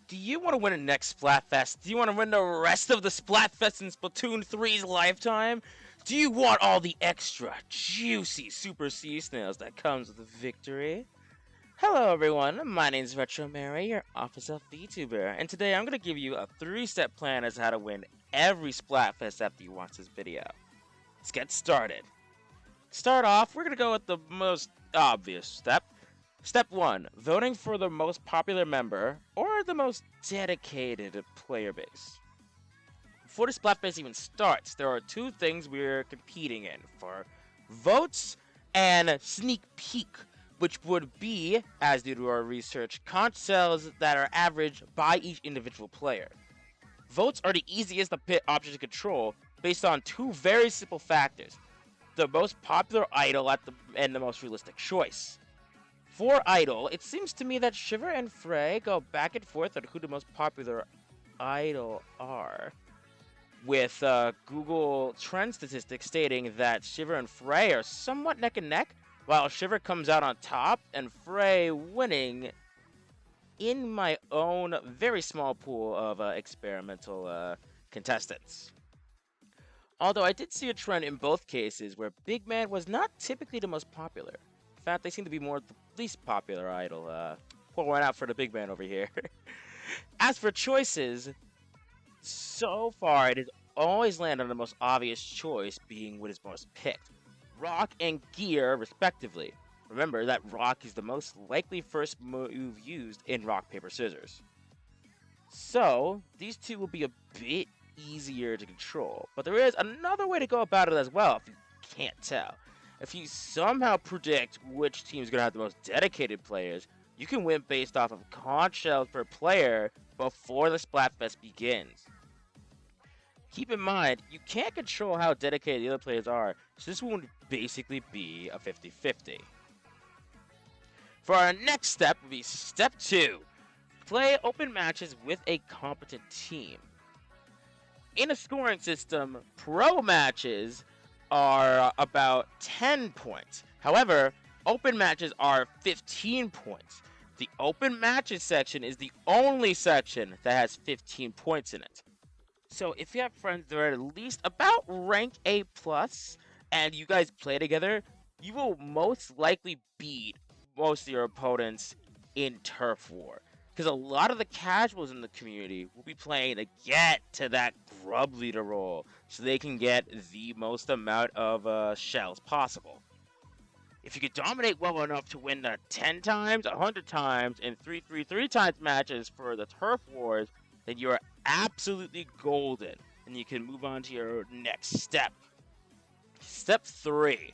Do you want to win a next Splatfest? Do you want to win the rest of the Splatfest in Splatoon 3's lifetime? Do you want all the extra, juicy Super Sea Snails that comes with victory? Hello everyone, my name is RetroMary, your official Vtuber, and today I'm going to give you a 3-step plan as to how to win every Splatfest after you watch this video. Let's get started. To start off, we're going to go with the most obvious step. Step 1, voting for the most popular member or the most dedicated player base. Before the Splatfest even starts, there are two things we're competing in for: votes and sneak peek, which would be, as due to our research, conch sales that are averaged by each individual player. Votes are the easiest option to control based on two very simple factors: the most popular idol and the most realistic choice. For idol, it seems to me that Shiver and Frey go back and forth on who the most popular idol are, with Google Trend statistics stating that Shiver and Frey are somewhat neck and neck, while Shiver comes out on top and Frey winning in my own very small pool of experimental contestants. Although I did see a trend in both cases where Big Man was not typically the most popular. In fact, they seem to be more the least popular idol. Pour one out for the Big Man over here. As for choices, so far it has always landed on the most obvious choice, being what is most picked: Rock and Gear, respectively. Remember that Rock is the most likely first move used in Rock, Paper, Scissors. So, these two will be a bit easier to control, but there is another way to go about it as well if you can't tell. If you somehow predict which team is going to have the most dedicated players, you can win based off of conch shells per player before the Splatfest begins. Keep in mind, you can't control how dedicated the other players are, so this would basically be a 50-50. For our next step would be step 2. Play open matches with a competent team. In a scoring system, pro matches are about 10 points. However, open matches are 15 points. The open matches section is the only section that has 15 points in it. So if you have friends that are at least about rank A+, and you guys play together, you will most likely beat most of your opponents in Turf War. Because a lot of the casuals in the community will be playing to get to that grub leader role, so they can get the most amount of shells possible. If you can dominate well enough to win 10 times, 100 times, and 3 times matches for the Turf Wars, then you are absolutely golden, and you can move on to your next step. Step 3.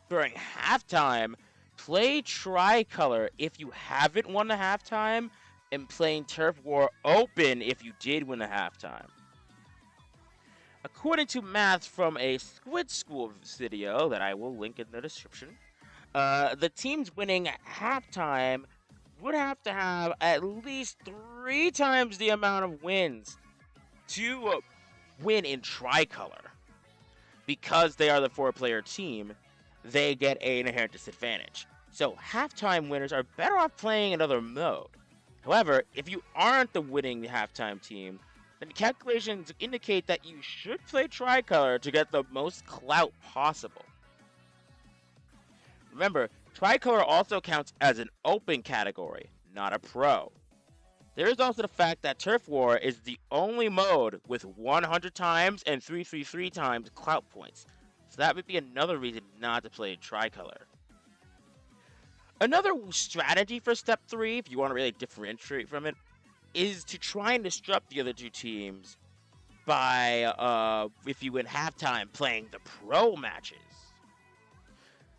During halftime, play Tricolor if you haven't won the halftime, and playing Turf War open if you did win the halftime. According to math from a Squid School video that I will link in the description, the teams winning halftime would have to have at least 3 times the amount of wins to win in Tricolor. Because they are the 4-player team, they get an inherent disadvantage. So halftime winners are better off playing another mode. However, if you aren't the winning halftime team, then calculations indicate that you should play Tricolor to get the most clout possible. Remember, Tricolor also counts as an open category, not a pro. There is also the fact that Turf War is the only mode with 100 times and 3 times clout points. So that would be another reason not to play Tricolor. Another strategy for step 3, if you want to really differentiate from it, is to try and disrupt the other two teams by, if you win halftime, playing the pro matches.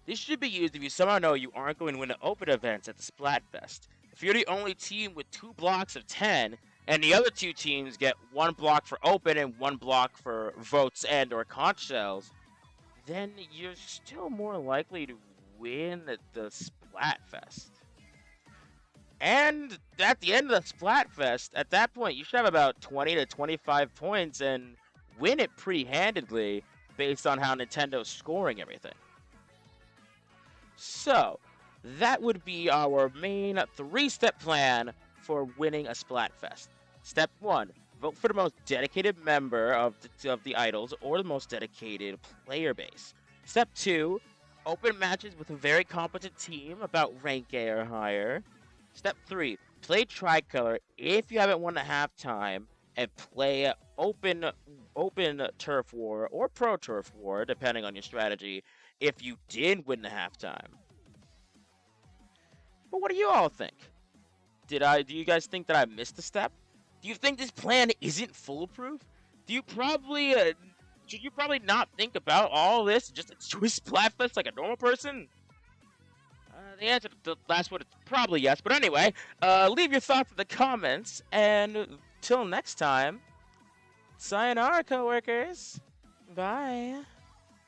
This should be used if you somehow know you aren't going to win the open events at the Splatfest. If you're the only team with 2 blocks of 10, and the other two teams get 1 block for open and 1 block for votes and or conch shells, then you're still more likely to win the Splatfest. And at the end of the Splatfest, at that point, you should have about 20 to 25 points and win it pretty handedly based on how Nintendo's scoring everything. So, that would be our main 3-step plan for winning a Splatfest. Step 1. Vote for the most dedicated member of the idols or the most dedicated player base. Step 2. Open matches with a very competent team about rank A or higher. Step 3. Play Tricolor if you haven't won at halftime, and play open turf war or pro turf war, depending on your strategy, if you did win the halftime. But what do you all think? Do you guys think that I missed a step? Do you think this plan isn't foolproof? Do you probably should you probably not think about all this, just enjoy Splatfest like a normal person? The answer to the last one is probably yes. But anyway, leave your thoughts in the comments, and till next time, sayonara, coworkers. Bye.